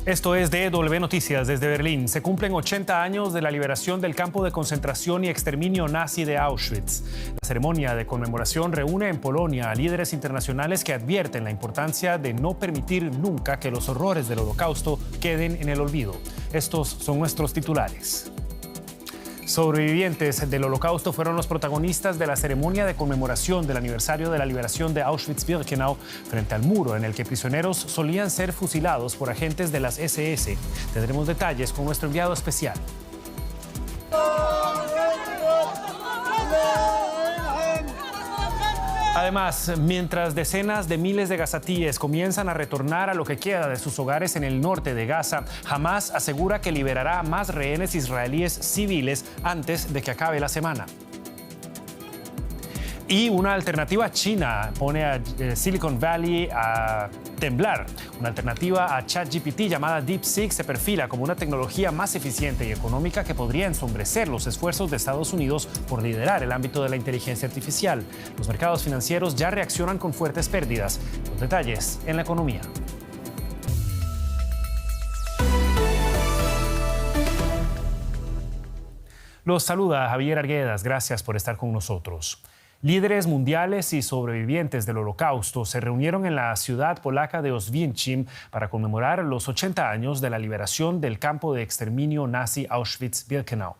Esto es DW Noticias desde Berlín. Se cumplen 80 años de la liberación del campo de concentración y exterminio nazi de Auschwitz. La ceremonia de conmemoración reúne en Polonia a líderes internacionales que advierten la importancia de no permitir nunca que los horrores del Holocausto queden en el olvido. Estos son nuestros titulares. Sobrevivientes del Holocausto fueron los protagonistas de la ceremonia de conmemoración del aniversario de la liberación de Auschwitz-Birkenau frente al muro en el que prisioneros solían ser fusilados por agentes de las SS. Tendremos detalles con nuestro enviado especial. Además, mientras decenas de miles de gazatíes comienzan a retornar a lo que queda de sus hogares en el norte de Gaza, Hamás asegura que liberará a más rehenes israelíes civiles antes de que acabe la semana. Y una alternativa china pone a Silicon Valley a temblar. Una alternativa a ChatGPT llamada DeepSeek se perfila como una tecnología más eficiente y económica que podría ensombrecer los esfuerzos de Estados Unidos por liderar el ámbito de la inteligencia artificial. Los mercados financieros ya reaccionan con fuertes pérdidas. Los detalles en la economía. Los saluda Javier Arguedas. Gracias por estar con nosotros. Líderes mundiales y sobrevivientes del Holocausto se reunieron en la ciudad polaca de Oświęcim para conmemorar los 80 años de la liberación del campo de exterminio nazi Auschwitz-Birkenau.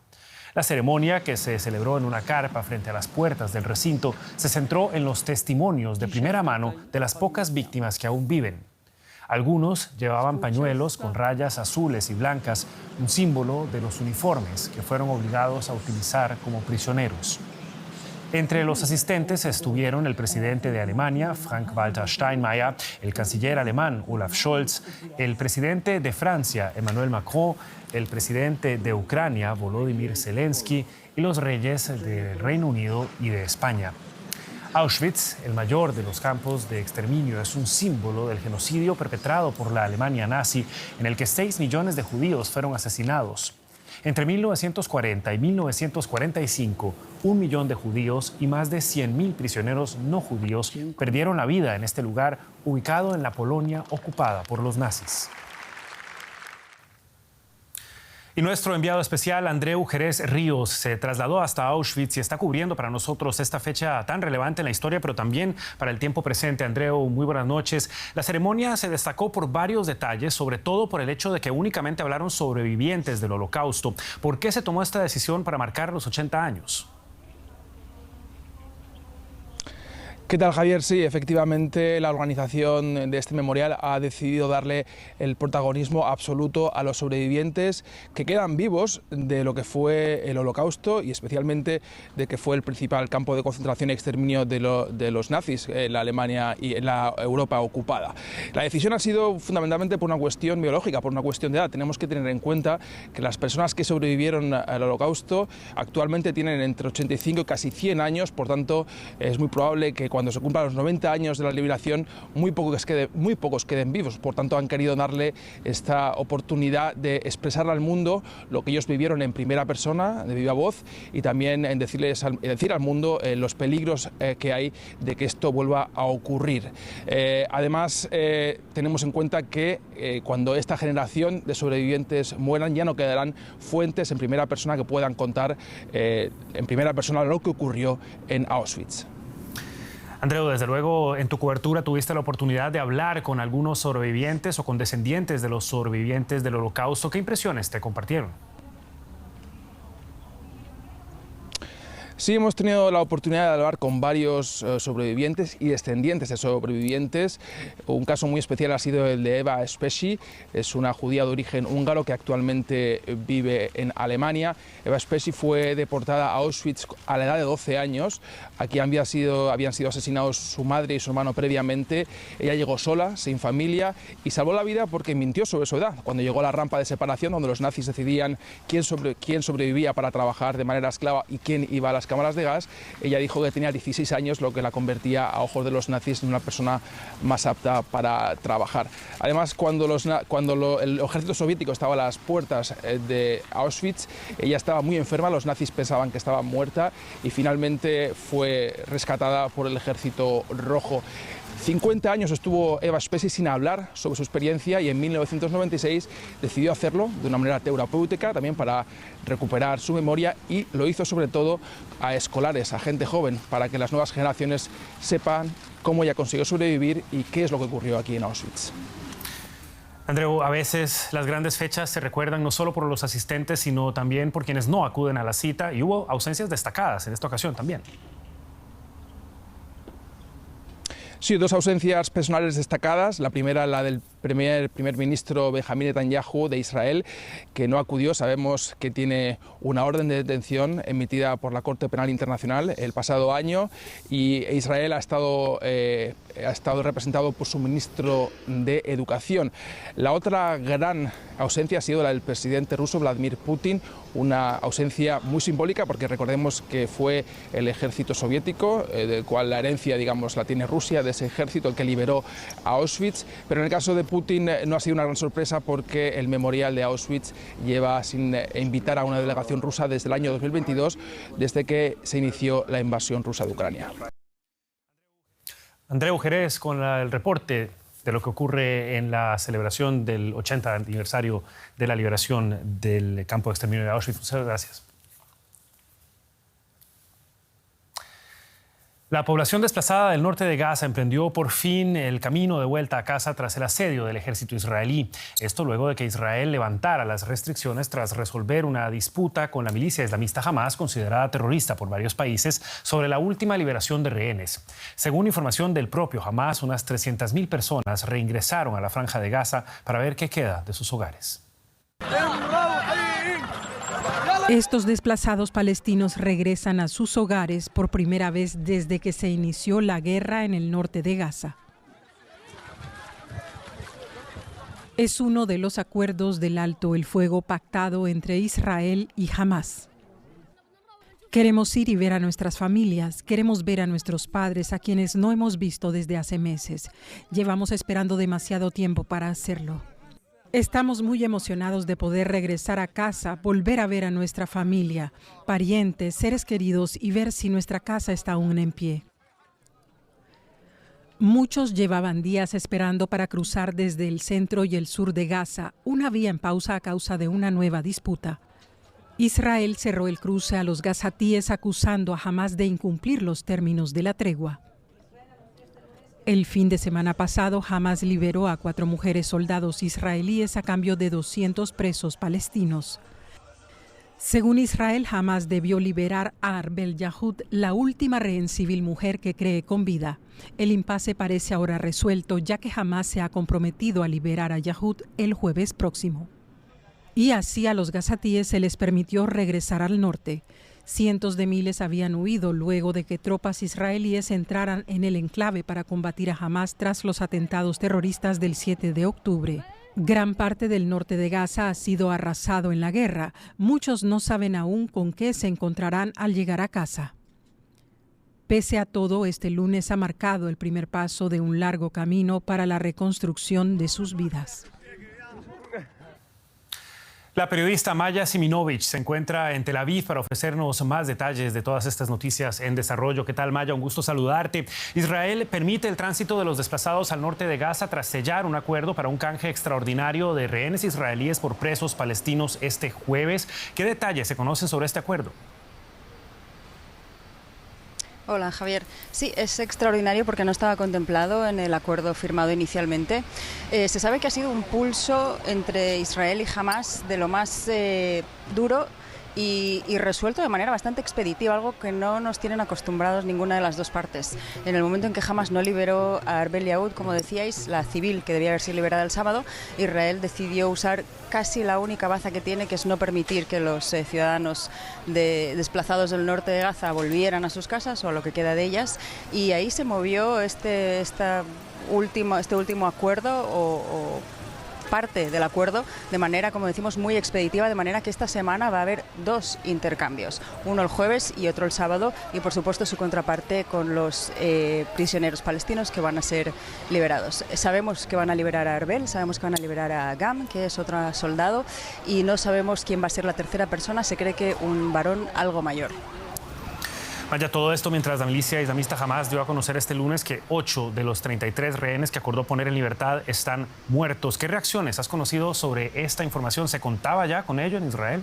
La ceremonia, que se celebró en una carpa frente a las puertas del recinto, se centró en los testimonios de primera mano de las pocas víctimas que aún viven. Algunos llevaban pañuelos con rayas azules y blancas, un símbolo de los uniformes que fueron obligados a utilizar como prisioneros. Entre los asistentes estuvieron el presidente de Alemania, Frank-Walter Steinmeier, el canciller alemán, Olaf Scholz, el presidente de Francia, Emmanuel Macron, el presidente de Ucrania, Volodymyr Zelensky, y los reyes del Reino Unido y de España. Auschwitz, el mayor de los campos de exterminio, es un símbolo del genocidio perpetrado por la Alemania nazi, en el que 6 millones de judíos fueron asesinados. Entre 1940 y 1945, 1 millón de judíos y más de 100.000 prisioneros no judíos perdieron la vida en este lugar ubicado en la Polonia ocupada por los nazis. Y nuestro enviado especial, Andreu Jerez Ríos, se trasladó hasta Auschwitz y está cubriendo para nosotros esta fecha tan relevante en la historia, pero también para el tiempo presente. Andreu, muy buenas noches. La ceremonia se destacó por varios detalles, sobre todo por el hecho de que únicamente hablaron sobrevivientes del Holocausto. ¿Por qué se tomó esta decisión para marcar los 80 años? ¿Qué tal, Javier? Sí, efectivamente la organización de este memorial ha decidido darle el protagonismo absoluto a los sobrevivientes que quedan vivos de lo que fue el Holocausto y especialmente de que fue el principal campo de concentración y exterminio de los nazis en la Alemania y en la Europa ocupada. La decisión ha sido fundamentalmente por una cuestión biológica, por una cuestión de edad. Tenemos que tener en cuenta que las personas que sobrevivieron al Holocausto actualmente tienen entre 85 y casi 100 años, por tanto es muy probable que cuando se cumplan los 90 años de la liberación, muy pocos queden vivos. Por tanto, han querido darle esta oportunidad de expresar al mundo lo que ellos vivieron en primera persona, de viva voz, y también en decir al mundo los peligros que hay de que esto vuelva a ocurrir. Además, tenemos en cuenta que cuando esta generación de sobrevivientes mueran, ya no quedarán fuentes en primera persona que puedan contar en primera persona lo que ocurrió en Auschwitz. Andreu, desde luego en tu cobertura tuviste la oportunidad de hablar con algunos sobrevivientes o con descendientes de los sobrevivientes del Holocausto. ¿Qué impresiones te compartieron? Sí, hemos tenido la oportunidad de hablar con varios sobrevivientes y descendientes de sobrevivientes. Un caso muy especial ha sido el de Eva Speschi, es una judía de origen húngaro que actualmente vive en Alemania. Eva Speschi fue deportada a Auschwitz a la edad de 12 años. Aquí habían sido asesinados su madre y su hermano previamente. Ella llegó sola, sin familia, y salvó la vida porque mintió sobre su edad. Cuando llegó a la rampa de separación, donde los nazis decidían quién sobrevivía para trabajar de manera esclava y quién iba a las cámaras de gas, ella dijo que tenía 16 años, lo que la convertía a ojos de los nazis en una persona más apta para trabajar. Además, cuando el ejército soviético estaba a las puertas de Auschwitz, ella estaba muy enferma, los nazis pensaban que estaba muerta y finalmente fue rescatada por el ejército rojo. 50 años estuvo Eva Spessi sin hablar sobre su experiencia y en 1996 decidió hacerlo de una manera terapéutica, también para recuperar su memoria, y lo hizo sobre todo a escolares, a gente joven, para que las nuevas generaciones sepan cómo ella consiguió sobrevivir y qué es lo que ocurrió aquí en Auschwitz. Andreu, a veces las grandes fechas se recuerdan no solo por los asistentes, sino también por quienes no acuden a la cita, y hubo ausencias destacadas en esta ocasión también. Sí, dos ausencias personales destacadas. La primera, la del primer ministro Benjamín Netanyahu de Israel, que no acudió. Sabemos que tiene una orden de detención emitida por la Corte Penal Internacional el pasado año, y Israel ha estado representado por su ministro de Educación. La otra gran ausencia ha sido la del presidente ruso Vladimir Putin, una ausencia muy simbólica porque recordemos que fue el ejército soviético, del cual la herencia, digamos, la tiene Rusia, de ese ejército el que liberó a Auschwitz, pero en el caso de Putin no ha sido una gran sorpresa porque el memorial de Auschwitz lleva sin invitar a una delegación rusa desde el año 2022, desde que se inició la invasión rusa de Ucrania. Andreu Jerez con el reporte de lo que ocurre en la celebración del 80 aniversario de la liberación del campo de exterminio de Auschwitz. Muchas gracias. La población desplazada del norte de Gaza emprendió por fin el camino de vuelta a casa tras el asedio del ejército israelí. Esto luego de que Israel levantara las restricciones tras resolver una disputa con la milicia islamista Hamas, considerada terrorista por varios países, sobre la última liberación de rehenes. Según información del propio Hamas, unas 300.000 personas reingresaron a la franja de Gaza para ver qué queda de sus hogares. Estos desplazados palestinos regresan a sus hogares por primera vez desde que se inició la guerra en el norte de Gaza. Es uno de los acuerdos del alto el fuego pactado entre Israel y Hamas. Queremos ir y ver a nuestras familias, queremos ver a nuestros padres, a quienes no hemos visto desde hace meses. Llevamos esperando demasiado tiempo para hacerlo. Estamos muy emocionados de poder regresar a casa, volver a ver a nuestra familia, parientes, seres queridos y ver si nuestra casa está aún en pie. Muchos llevaban días esperando para cruzar desde el centro y el sur de Gaza, una vía en pausa a causa de una nueva disputa. Israel cerró el cruce a los gazatíes acusando a Hamas de incumplir los términos de la tregua. El fin de semana pasado, Hamas liberó a 4 mujeres soldados israelíes a cambio de 200 presos palestinos. Según Israel, Hamas debió liberar a Arbel Yahud, la última rehén civil mujer que cree con vida. El impasse parece ahora resuelto, ya que Hamas se ha comprometido a liberar a Yahud el jueves próximo. Y así a los gazatíes se les permitió regresar al norte. Cientos de miles habían huido luego de que tropas israelíes entraran en el enclave para combatir a Hamas tras los atentados terroristas del 7 de octubre. Gran parte del norte de Gaza ha sido arrasado en la guerra. Muchos no saben aún con qué se encontrarán al llegar a casa. Pese a todo, este lunes ha marcado el primer paso de un largo camino para la reconstrucción de sus vidas. La periodista Maya Siminovich se encuentra en Tel Aviv para ofrecernos más detalles de todas estas noticias en desarrollo. ¿Qué tal, Maya? Un gusto saludarte. Israel permite el tránsito de los desplazados al norte de Gaza tras sellar un acuerdo para un canje extraordinario de rehenes israelíes por presos palestinos este jueves. ¿Qué detalles se conocen sobre este acuerdo? Hola, Javier. Sí, es extraordinario porque no estaba contemplado en el acuerdo firmado inicialmente. Se sabe que ha sido un pulso entre Israel y Hamas de lo más duro y resuelto de manera bastante expeditiva, algo que no nos tienen acostumbrados ninguna de las dos partes. En el momento en que Hamas no liberó a Arbel Yahud, como decíais, la civil que debía haber sido liberada el sábado, Israel decidió usar casi la única baza que tiene, que es no permitir que los ciudadanos desplazados del norte de Gaza volvieran a sus casas o a lo que queda de ellas, y ahí se movió este último acuerdo o parte del acuerdo de manera, como decimos, muy expeditiva, de manera que esta semana va a haber 2 intercambios, uno el jueves y otro el sábado, y por supuesto su contraparte con los prisioneros palestinos que van a ser liberados. Sabemos que van a liberar a Arbel, sabemos que van a liberar a Gam, que es otro soldado, y no sabemos quién va a ser la tercera persona. Se cree que un varón algo mayor. Vaya, todo esto mientras la milicia islamista Hamás dio a conocer este lunes que 8 de los 33 rehenes que acordó poner en libertad están muertos. ¿Qué reacciones has conocido sobre esta información? ¿Se contaba ya con ello en Israel?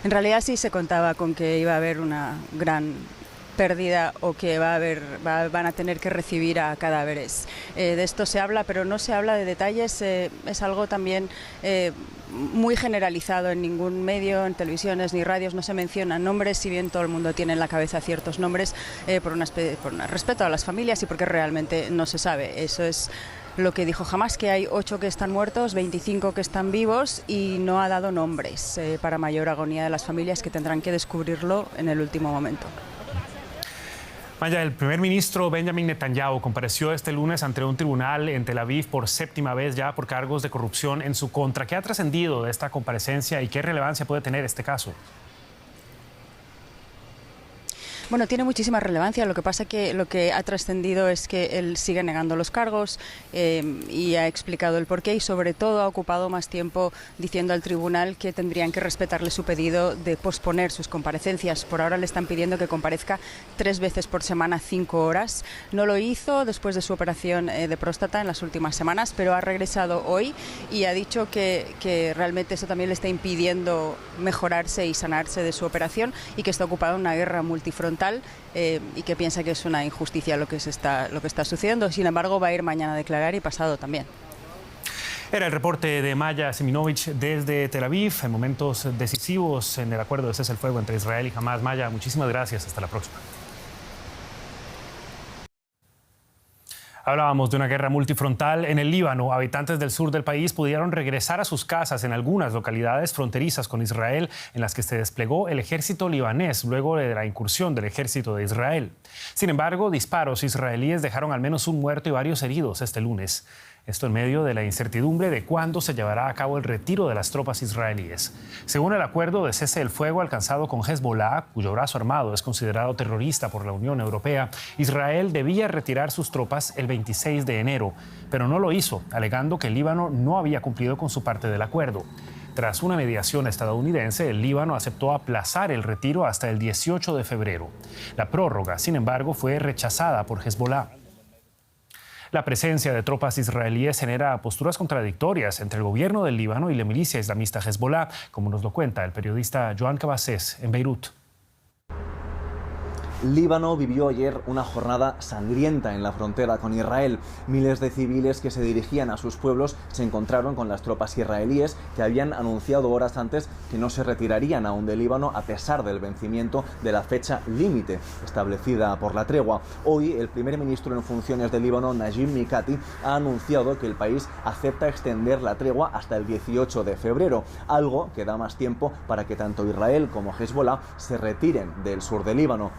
En realidad sí se contaba con que iba a haber una gran pérdida o que van a tener que recibir a cadáveres. De esto se habla, pero no se habla de detalles. Es algo también muy generalizado. En ningún medio, en televisiones ni radios, no se mencionan nombres, si bien todo el mundo tiene en la cabeza ciertos nombres por un respeto a las familias y porque realmente no se sabe. Eso es lo que dijo Hamás, que hay 8 que están muertos, 25 que están vivos y no ha dado nombres para mayor agonía de las familias que tendrán que descubrirlo en el último momento. Maya, el primer ministro Benjamin Netanyahu compareció este lunes ante un tribunal en Tel Aviv por 7ª vez ya por cargos de corrupción en su contra. ¿Qué ha trascendido de esta comparecencia y qué relevancia puede tener este caso? Bueno, tiene muchísima relevancia. Lo que pasa que lo que ha trascendido es que él sigue negando los cargos y ha explicado el porqué y sobre todo ha ocupado más tiempo diciendo al tribunal que tendrían que respetarle su pedido de posponer sus comparecencias. Por ahora le están pidiendo que comparezca 3 veces por semana, 5 horas. No lo hizo después de su operación de próstata en las últimas semanas, pero ha regresado hoy y ha dicho que realmente eso también le está impidiendo mejorarse y sanarse de su operación y que está ocupado en una guerra multifrontal y que piensa que es una injusticia lo que está sucediendo. Sin embargo, va a ir mañana a declarar y pasado también. Era el reporte de Maya Seminovich desde Tel Aviv en momentos decisivos en el acuerdo de cese el fuego entre Israel y Hamás. Maya, muchísimas gracias. Hasta la próxima. Hablábamos de una guerra multifrontal en el Líbano. Habitantes del sur del país pudieron regresar a sus casas en algunas localidades fronterizas con Israel en las que se desplegó el ejército libanés luego de la incursión del ejército de Israel. Sin embargo, disparos israelíes dejaron al menos un muerto y varios heridos este lunes. Esto en medio de la incertidumbre de cuándo se llevará a cabo el retiro de las tropas israelíes. Según el acuerdo de cese del fuego alcanzado con Hezbollah, cuyo brazo armado es considerado terrorista por la Unión Europea, Israel debía retirar sus tropas el 26 de enero, pero no lo hizo, alegando que el Líbano no había cumplido con su parte del acuerdo. Tras una mediación estadounidense, el Líbano aceptó aplazar el retiro hasta el 18 de febrero. La prórroga, sin embargo, fue rechazada por Hezbollah. La presencia de tropas israelíes genera posturas contradictorias entre el gobierno del Líbano y la milicia islamista Hezbollah, como nos lo cuenta el periodista Joan Cabasés en Beirut. Líbano vivió ayer una jornada sangrienta en la frontera con Israel. Miles de civiles que se dirigían a sus pueblos se encontraron con las tropas israelíes que habían anunciado horas antes que no se retirarían aún del Líbano a pesar del vencimiento de la fecha límite establecida por la tregua. Hoy, el primer ministro en funciones del Líbano, Najib Mikati, ha anunciado que el país acepta extender la tregua hasta el 18 de febrero, algo que da más tiempo para que tanto Israel como Hezbollah se retiren del sur del Líbano.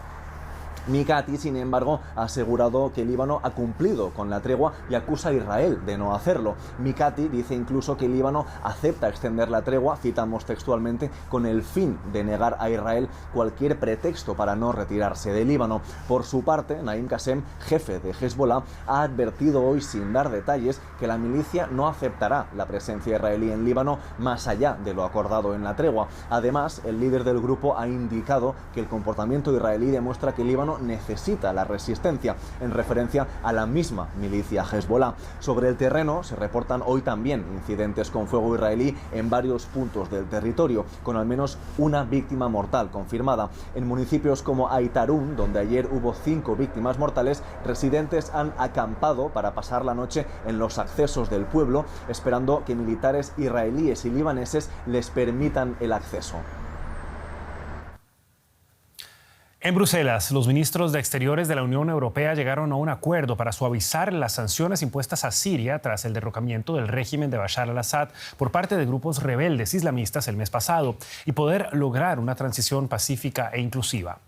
Mikati, sin embargo, ha asegurado que el Líbano ha cumplido con la tregua y acusa a Israel de no hacerlo. Mikati dice incluso que el Líbano acepta extender la tregua, citamos textualmente, con el fin de negar a Israel cualquier pretexto para no retirarse del Líbano. Por su parte, Naim Qassem, jefe de Hezbollah, ha advertido hoy, sin dar detalles, que la milicia no aceptará la presencia israelí en Líbano más allá de lo acordado en la tregua. Además, el líder del grupo ha indicado que el comportamiento israelí demuestra que el Líbano necesita la resistencia, en referencia a la misma milicia Hezbollah. Sobre el terreno se reportan hoy también incidentes con fuego israelí en varios puntos del territorio, con al menos una víctima mortal confirmada. En municipios como Aitarun, donde ayer hubo 5 víctimas mortales, residentes han acampado para pasar la noche en los accesos del pueblo, esperando que militares israelíes y libaneses les permitan el acceso. En Bruselas, los ministros de Exteriores de la Unión Europea llegaron a un acuerdo para suavizar las sanciones impuestas a Siria tras el derrocamiento del régimen de Bashar al-Assad por parte de grupos rebeldes islamistas el mes pasado y poder lograr una transición pacífica e inclusiva.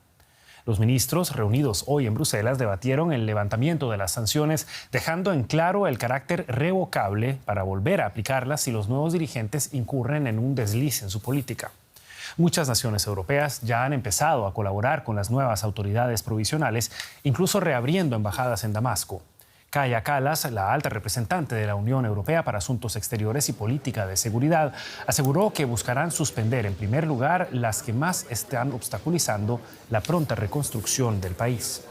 Los ministros reunidos hoy en Bruselas debatieron el levantamiento de las sanciones, dejando en claro el carácter revocable para volver a aplicarlas si los nuevos dirigentes incurren en un desliz en su política. Muchas naciones europeas ya han empezado a colaborar con las nuevas autoridades provisionales, incluso reabriendo embajadas en Damasco. Kaja Kallas, la alta representante de la Unión Europea para Asuntos Exteriores y Política de Seguridad, aseguró que buscarán suspender en primer lugar las que más están obstaculizando la pronta reconstrucción del país.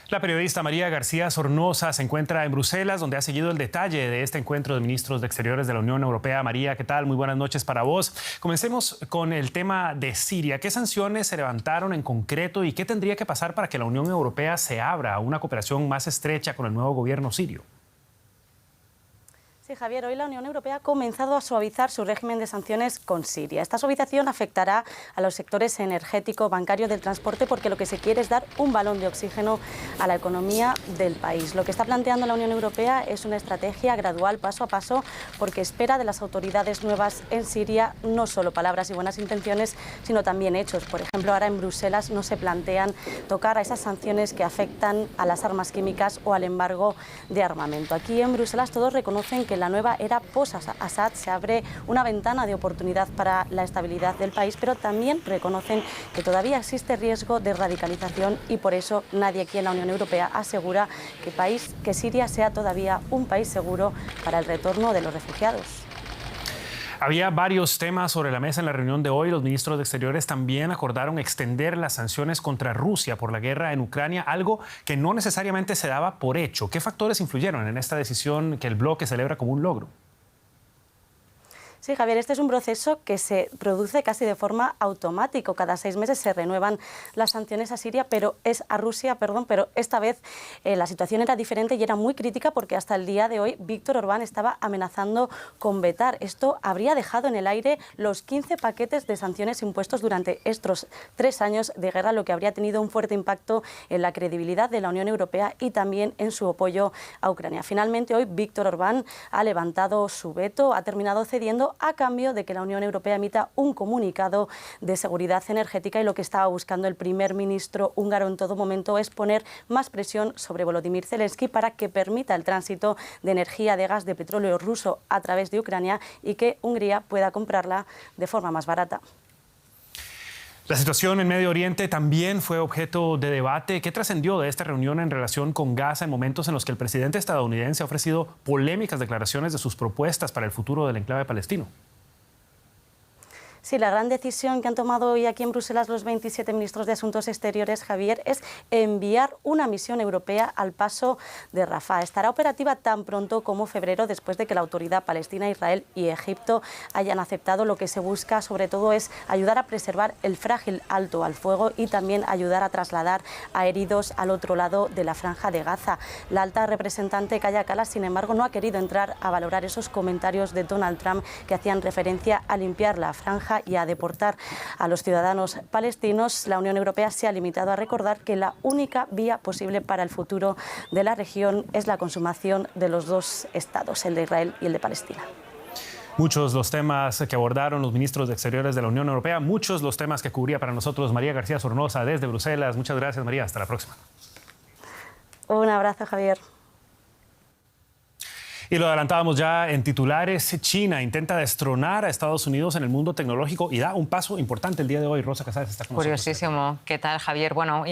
La periodista María García Sornosa se encuentra en Bruselas, donde ha seguido el detalle de este encuentro de ministros de Exteriores de la Unión Europea. María, ¿qué tal? Muy buenas noches para vos. Comencemos con el tema de Siria. ¿Qué sanciones se levantaron en concreto y qué tendría que pasar para que la Unión Europea se abra a una cooperación más estrecha con el nuevo gobierno sirio? Sí, Javier, hoy la Unión Europea ha comenzado a suavizar su régimen de sanciones con Siria. Esta suavización afectará a los sectores energético, bancario, del transporte, porque lo que se quiere es dar un balón de oxígeno a la economía del país. Lo que está planteando la Unión Europea es una estrategia gradual, paso a paso, porque espera de las autoridades nuevas en Siria no solo palabras y buenas intenciones, sino también hechos. Por ejemplo, ahora en Bruselas no se plantean tocar a esas sanciones que afectan a las armas químicas o al embargo de armamento. Aquí en Bruselas todos reconocen que en la nueva era post-Assad se abre una ventana de oportunidad para la estabilidad del país, pero también reconocen que todavía existe riesgo de radicalización y por eso nadie aquí en la Unión Europea asegura que Siria sea todavía un país seguro para el retorno de los refugiados. Había varios temas sobre la mesa en la reunión de hoy. Los ministros de Exteriores también acordaron extender las sanciones contra Rusia por la guerra en Ucrania, algo que no necesariamente se daba por hecho. ¿Qué factores influyeron en esta decisión que el bloque celebra como un logro? Sí, Javier, este es un proceso que se produce casi de forma automática. Cada 6 meses se renuevan las sanciones a Rusia, pero esta vez la situación era diferente y era muy crítica porque hasta el día de hoy Víctor Orbán estaba amenazando con vetar. Esto habría dejado en el aire los 15 paquetes de sanciones impuestos durante estos 3 años de guerra, lo que habría tenido un fuerte impacto en la credibilidad de la Unión Europea y también en su apoyo a Ucrania. Finalmente, hoy Víctor Orbán ha levantado su veto, ha terminado cediendo a cambio de que la Unión Europea emita un comunicado de seguridad energética, y lo que estaba buscando el primer ministro húngaro en todo momento es poner más presión sobre Volodymyr Zelensky para que permita el tránsito de energía, de gas, de petróleo ruso a través de Ucrania y que Hungría pueda comprarla de forma más barata. La situación en Medio Oriente también fue objeto de debate. ¿Qué trascendió de esta reunión en relación con Gaza en momentos en los que el presidente estadounidense ha ofrecido polémicas declaraciones de sus propuestas para el futuro del enclave palestino? Sí, la gran decisión que han tomado hoy aquí en Bruselas los 27 ministros de Asuntos Exteriores, Javier, es enviar una misión europea al paso de Rafah. Estará operativa tan pronto como febrero, después de que la autoridad palestina, Israel y Egipto hayan aceptado. Lo que se busca sobre todo es ayudar a preservar el frágil alto al fuego y también ayudar a trasladar a heridos al otro lado de la franja de Gaza. La alta representante Kaja Kallas, sin embargo, no ha querido entrar a valorar esos comentarios de Donald Trump que hacían referencia a limpiar la franja y a deportar a los ciudadanos palestinos. La Unión Europea se ha limitado a recordar que la única vía posible para el futuro de la región es la consumación de los dos estados, el de Israel y el de Palestina. Muchos los temas que abordaron los ministros de Exteriores de la Unión Europea, muchos los temas que cubría para nosotros María García Sornosa desde Bruselas. Muchas gracias, María. Hasta la próxima. Un abrazo, Javier. Y lo adelantábamos ya en titulares. China intenta destronar a Estados Unidos en el mundo tecnológico y da un paso importante el día de hoy. Rosa Casares está con nosotros. Curiosísimo. ¿Qué tal, Javier? Bueno,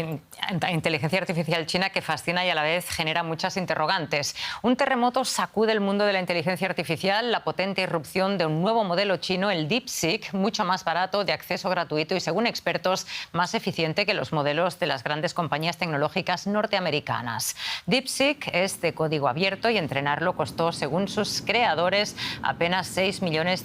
inteligencia artificial china que fascina y a la vez genera muchas interrogantes. Un terremoto sacude el mundo de la inteligencia artificial, la potente irrupción de un nuevo modelo chino, el DeepSeek, mucho más barato, de acceso gratuito y, según expertos, más eficiente que los modelos de las grandes compañías tecnológicas norteamericanas. DeepSeek es de código abierto y entrenarlo costó, según sus creadores, apenas $6 millones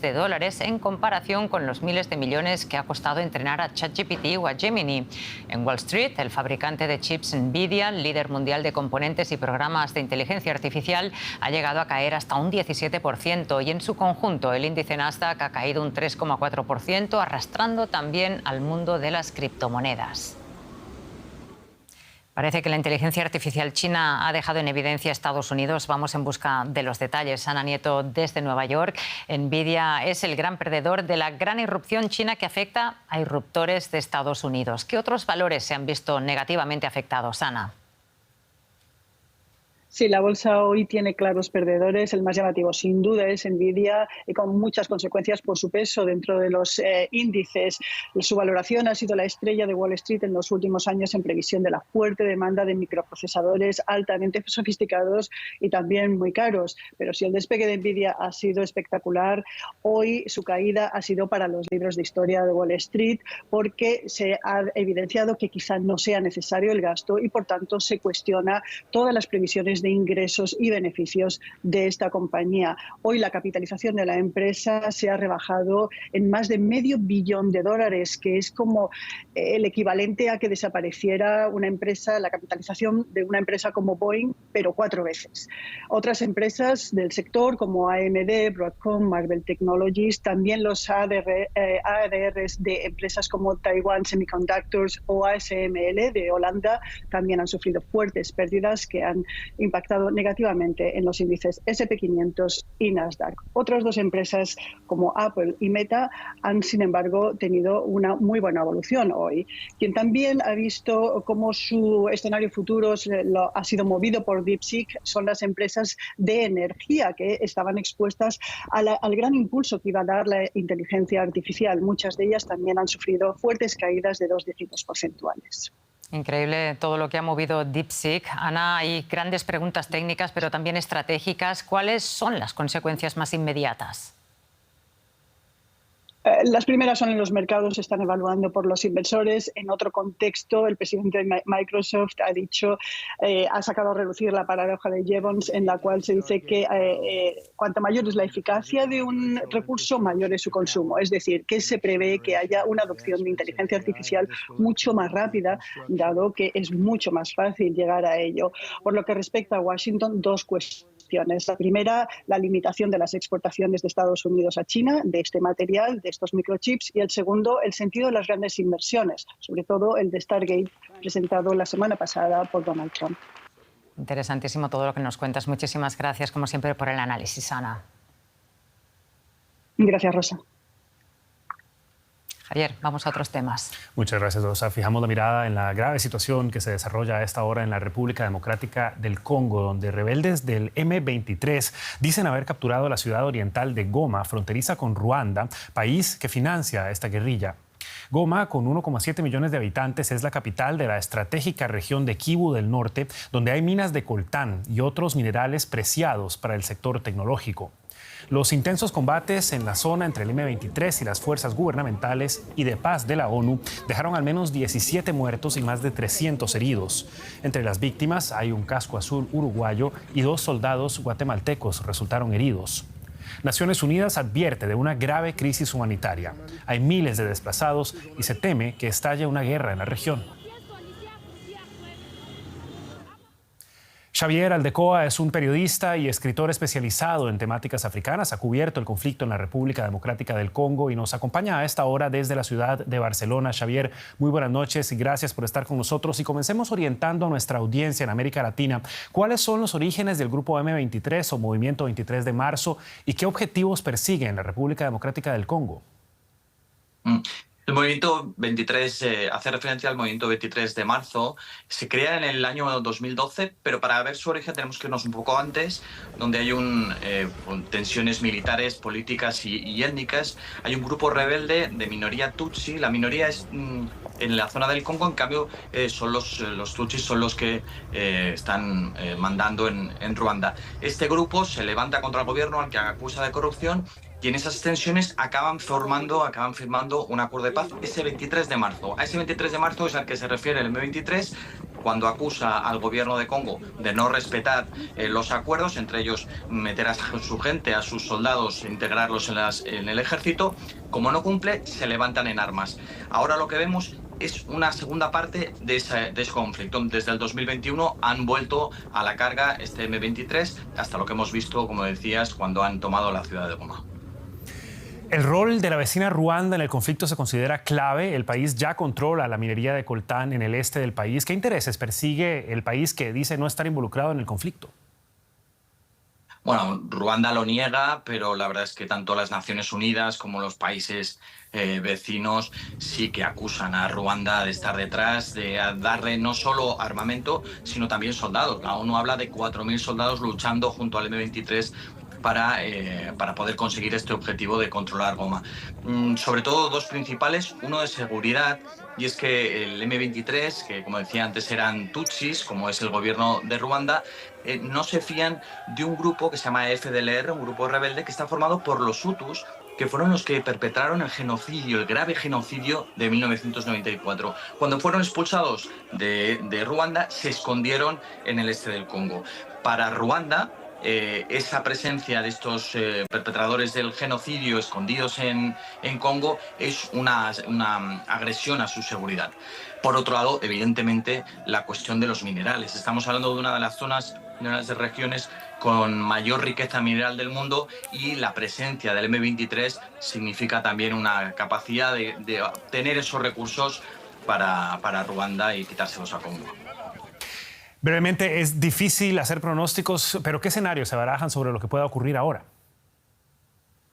en comparación con los miles de millones que ha costado entrenar a ChatGPT o a Gemini. En Wall Street, el fabricante de chips Nvidia, líder mundial de componentes y programas de inteligencia artificial, ha llegado a caer hasta un 17% y en su conjunto el índice Nasdaq ha caído un 3,4%, arrastrando también al mundo de las criptomonedas. Parece que la inteligencia artificial china ha dejado en evidencia a Estados Unidos. Vamos en busca de los detalles. Ana Nieto, desde Nueva York. Nvidia es el gran perdedor de la gran irrupción china que afecta a irruptores de Estados Unidos. ¿Qué otros valores se han visto negativamente afectados, Ana? Sí, la bolsa hoy tiene claros perdedores. El más llamativo, sin duda, es Nvidia, y con muchas consecuencias por su peso dentro de los índices. Su valoración ha sido la estrella de Wall Street en los últimos años en previsión de la fuerte demanda de microprocesadores altamente sofisticados y también muy caros. Pero si el despegue de Nvidia ha sido espectacular, hoy su caída ha sido para los libros de historia de Wall Street, porque se ha evidenciado que quizá no sea necesario el gasto y, por tanto, se cuestiona todas las previsiones de ingresos y beneficios de esta compañía. Hoy la capitalización de la empresa se ha rebajado en más de $500 billion, que es como el equivalente a que desapareciera una empresa, la capitalización de una empresa como Boeing, pero 4 veces. Otras empresas del sector como AMD, Broadcom, Marvell Technologies, también los ADRs de empresas como Taiwan Semiconductors o ASML de Holanda también han sufrido fuertes pérdidas que han impactado negativamente en los índices S&P 500 y Nasdaq. Otras 2 empresas como Apple y Meta han, sin embargo, tenido una muy buena evolución hoy. Quien también ha visto cómo su escenario futuro ha sido movido por DeepSeek son las empresas de energía, que estaban expuestas al gran impulso que iba a dar la inteligencia artificial. Muchas de ellas también han sufrido fuertes caídas de 2 dígitos porcentuales. Increíble todo lo que ha movido DeepSeek. Ana, hay grandes preguntas técnicas, pero también estratégicas. ¿Cuáles son las consecuencias más inmediatas? Las primeras son en los mercados, se están evaluando por los inversores. En otro contexto, el presidente de Microsoft ha dicho, ha sacado a relucir la paradoja de Jevons, en la cual se dice que cuanto mayor es la eficacia de un recurso, mayor es su consumo. Es decir, que se prevé que haya una adopción de inteligencia artificial mucho más rápida, dado que es mucho más fácil llegar a ello. Por lo que respecta a Washington, 2 cuestiones. La primera, la limitación de las exportaciones de Estados Unidos a China de este material, de estos microchips, y el segundo, el sentido de las grandes inversiones, sobre todo el de Stargate, presentado la semana pasada por Donald Trump. Interesantísimo todo lo que nos cuentas. Muchísimas gracias, como siempre, por el análisis, Ana. Gracias, Rosa. Javier, vamos a otros temas. Muchas gracias, Rosa. Fijamos la mirada en la grave situación que se desarrolla a esta hora en la República Democrática del Congo, donde rebeldes del M23 dicen haber capturado la ciudad oriental de Goma, fronteriza con Ruanda, país que financia esta guerrilla. Goma, con 1,7 millones de habitantes, es la capital de la estratégica región de Kivu del Norte, donde hay minas de coltán y otros minerales preciados para el sector tecnológico. Los intensos combates en la zona entre el M23 y las fuerzas gubernamentales y de paz de la ONU dejaron al menos 17 muertos y más de 300 heridos. Entre las víctimas hay un casco azul uruguayo y 2 soldados guatemaltecos resultaron heridos. Naciones Unidas advierte de una grave crisis humanitaria. Hay miles de desplazados y se teme que estalle una guerra en la región. Xavier Aldecoa es un periodista y escritor especializado en temáticas africanas. Ha cubierto el conflicto en la República Democrática del Congo y nos acompaña a esta hora desde la ciudad de Barcelona. Xavier, muy buenas noches y gracias por estar con nosotros. Y comencemos orientando a nuestra audiencia en América Latina. ¿Cuáles son los orígenes del grupo M23 o Movimiento 23 de Marzo y qué objetivos persigue en la República Democrática del Congo? El movimiento 23 hace referencia al movimiento 23 de marzo. Se crea en el año 2012, pero para ver su origen tenemos que irnos un poco antes, donde hay tensiones militares, políticas y étnicas. Hay un grupo rebelde de minoría Tutsi. La minoría es en la zona del Congo, en cambio son los Tutsis son los que están mandando en Ruanda. Este grupo se levanta contra el gobierno, al que acusa de corrupción. Y en esas tensiones acaban firmando un acuerdo de paz ese 23 de marzo. A ese 23 de marzo es al que se refiere el M23 cuando acusa al gobierno de Congo de no respetar los acuerdos, entre ellos meter a su gente, a sus soldados, integrarlos en el ejército. Como no cumple, se levantan en armas. Ahora lo que vemos es una segunda parte de ese conflicto. Desde el 2021 han vuelto a la carga este M23 hasta lo que hemos visto, como decías, cuando han tomado la ciudad de Goma. El rol de la vecina Ruanda en el conflicto se considera clave. El país ya controla la minería de coltán en el este del país. ¿Qué intereses persigue el país que dice no estar involucrado en el conflicto? Bueno, Ruanda lo niega, pero la verdad es que tanto las Naciones Unidas como los países vecinos sí que acusan a Ruanda de estar detrás, de darle no solo armamento, sino también soldados. La ONU habla de 4.000 soldados luchando junto al M23 para poder conseguir este objetivo de controlar Goma. Sobre todo dos principales, uno de seguridad, y es que el M23, que como decía antes eran tutsis, como es el gobierno de Ruanda, no se fían de un grupo que se llama FDLR, un grupo rebelde que está formado por los hutus, que fueron los que perpetraron el genocidio, el grave genocidio de 1994. Cuando fueron expulsados de Ruanda, se escondieron en el este del Congo. Para Ruanda, esa presencia de estos perpetradores del genocidio escondidos en Congo es una agresión a su seguridad. Por otro lado, evidentemente, la cuestión de los minerales. Estamos hablando de una de las zonas, de una de las regiones con mayor riqueza mineral del mundo, y la presencia del M23 significa también una capacidad de obtener esos recursos para Ruanda y quitárselos a Congo. Brevemente, es difícil hacer pronósticos, pero ¿qué escenarios se barajan sobre lo que pueda ocurrir ahora?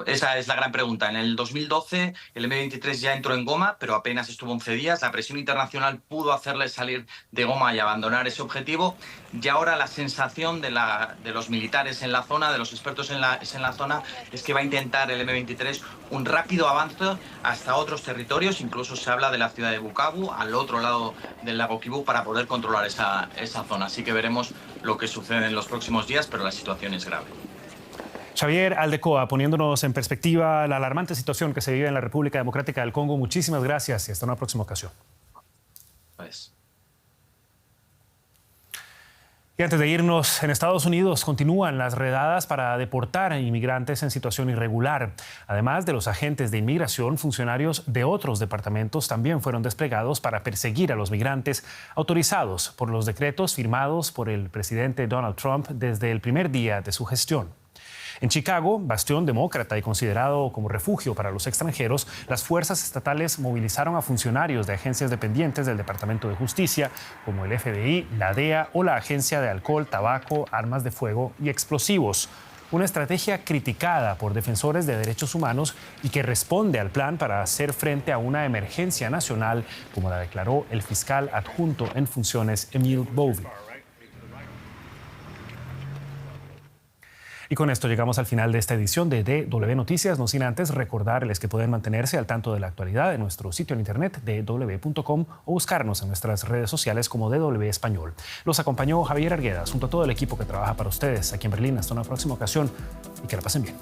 Esa es la gran pregunta. En el 2012 el M23 ya entró en Goma, pero apenas estuvo 11 días. La presión internacional pudo hacerle salir de Goma y abandonar ese objetivo. Y ahora la sensación de los militares en la zona, de los expertos en la zona, es que va a intentar el M23 un rápido avance hasta otros territorios. Incluso se habla de la ciudad de Bukavu, al otro lado del lago Kivu, para poder controlar esa zona. Así que veremos lo que sucede en los próximos días, pero la situación es grave. Xavier Aldecoa, poniéndonos en perspectiva la alarmante situación que se vive en la República Democrática del Congo, muchísimas gracias y hasta una próxima ocasión. Pues. Y antes de irnos, en Estados Unidos continúan las redadas para deportar a inmigrantes en situación irregular. Además de los agentes de inmigración, funcionarios de otros departamentos también fueron desplegados para perseguir a los migrantes autorizados por los decretos firmados por el presidente Donald Trump desde el primer día de su gestión. En Chicago, bastión demócrata y considerado como refugio para los extranjeros, las fuerzas estatales movilizaron a funcionarios de agencias dependientes del Departamento de Justicia, como el FBI, la DEA o la Agencia de Alcohol, Tabaco, Armas de Fuego y Explosivos. Una estrategia criticada por defensores de derechos humanos y que responde al plan para hacer frente a una emergencia nacional, como la declaró el fiscal adjunto en funciones Emil Bovey. Y con esto llegamos al final de esta edición de DW Noticias, no sin antes recordarles que pueden mantenerse al tanto de la actualidad en nuestro sitio en internet dw.com o buscarnos en nuestras redes sociales como DW Español. Los acompañó Javier Arguedas junto a todo el equipo que trabaja para ustedes aquí en Berlín. Hasta una próxima ocasión y que la pasen bien.